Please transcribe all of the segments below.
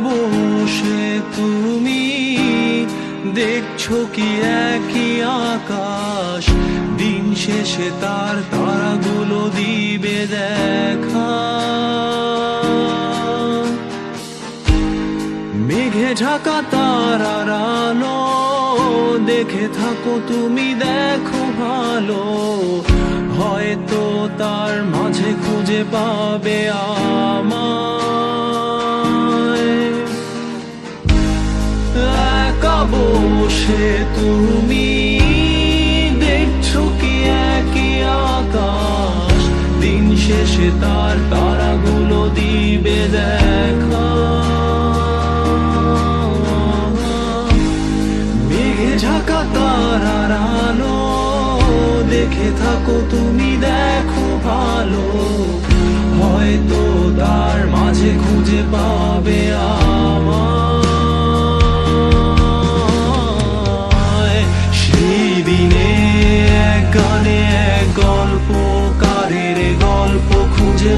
বসে তুমি দেখছো কি একই আকাশ, দিন শেষে তার তারাগুলো দিবে দেখা। মেঘে ঢাকা তারার আলো দেখে থাকো তুমি, দেখো ভালো, হয়তো তার মাঝে খুঁজে পাবে আমায়। একা বসে তুমি দেখছো কি একই আকাশ, দিন শেষে তার তারাগুলো দিবে দেখা। মেঘে ঢাকা তারার আলো দেখে থাকো তুমি, দেখো ভালো, হয়তো তার মাঝে খুঁজে পাবে আমায়। সেই দিনে এক গানে এক গল্পকারের গল্প খুঁজে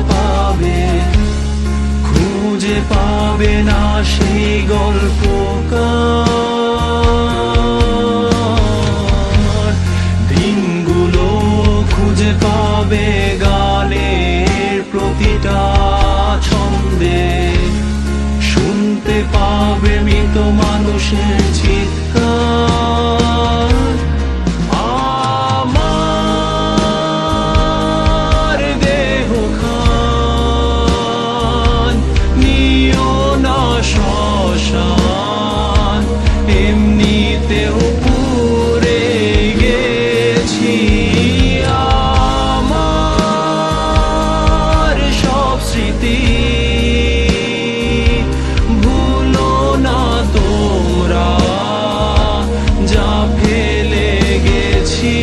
পাবে না সেই গল্পকার। দিনগুলো খুঁজে পাবে গানের প্রতিটা ছন্দে, শুনতে পাবে মৃত মানুষের চিৎকার। আমার দেহ খান নিও না শ্মশান, এমনিতেও পুড়ে গেছি। আমার সব স্মৃতি ভুলো না তোমরা, যা ফেলে গেছি।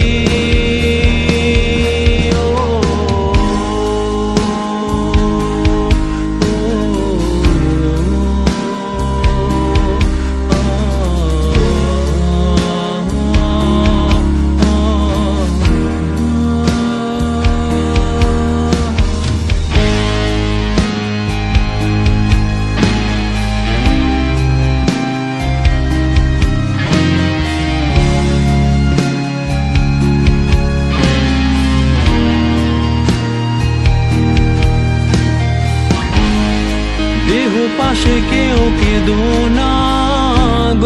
দেহ পাশে কেউ কেঁদো না,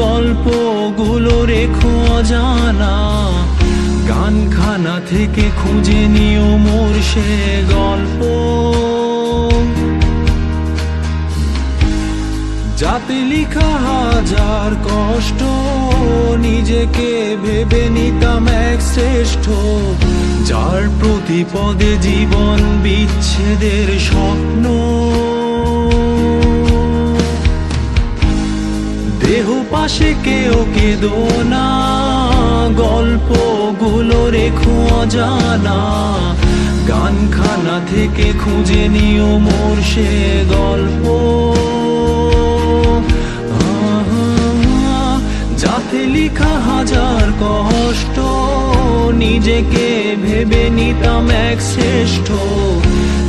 গল্পগুলো রেখো অজানা, গানখানা থেকে খুঁজে নিও মোর সে গল্প। যাতে লিখা হাজার কষ্ট, নিজেকে ভেবে নিতাম এক শ্রেষ্ঠ, যার প্রতি পদে জীবন বিচ্ছেদের স্বপ্ন। দেহ পাশে কেউ কেঁদো না, গল্পগুলো রেখো অজানা, গানখানা থেকে খুঁজে নিও মোর সে গল্প। যাতে লিখা হাজার কষ্ট, নিজেকে ভেবে নিতাম এক শ্রেষ্ঠ,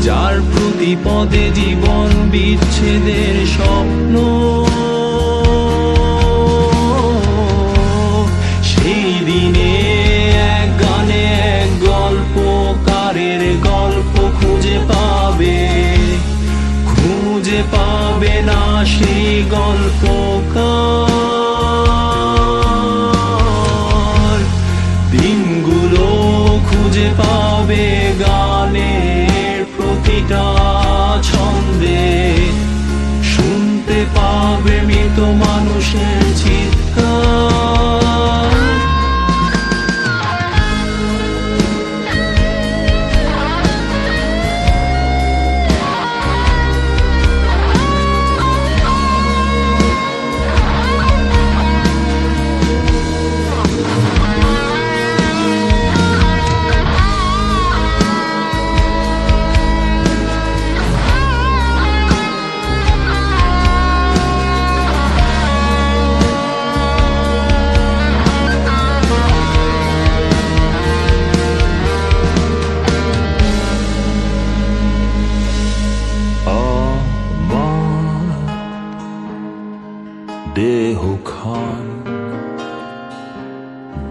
যার প্রতি পদে জীবন বিচ্ছেদের স্বপ্ন। সেই দিনে এক গানে এক গল্পকারের গল্প খুঁজে পাবে না সেই গল্পকার। দিনগুলো খুঁজে পাবে গানের প্রতিটা ছন্দে, শুনতে পাবে মৃত মানুষের চিৎকার।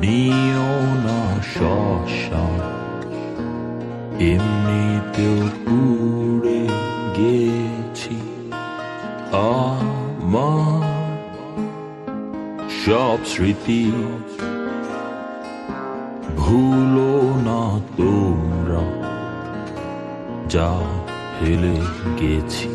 নিও না শ্মশান, এমনিতেও পুড়ে গেছি। আমার সব স্মৃতি ভুলো না তোমরা, যা ফেলে গেছি।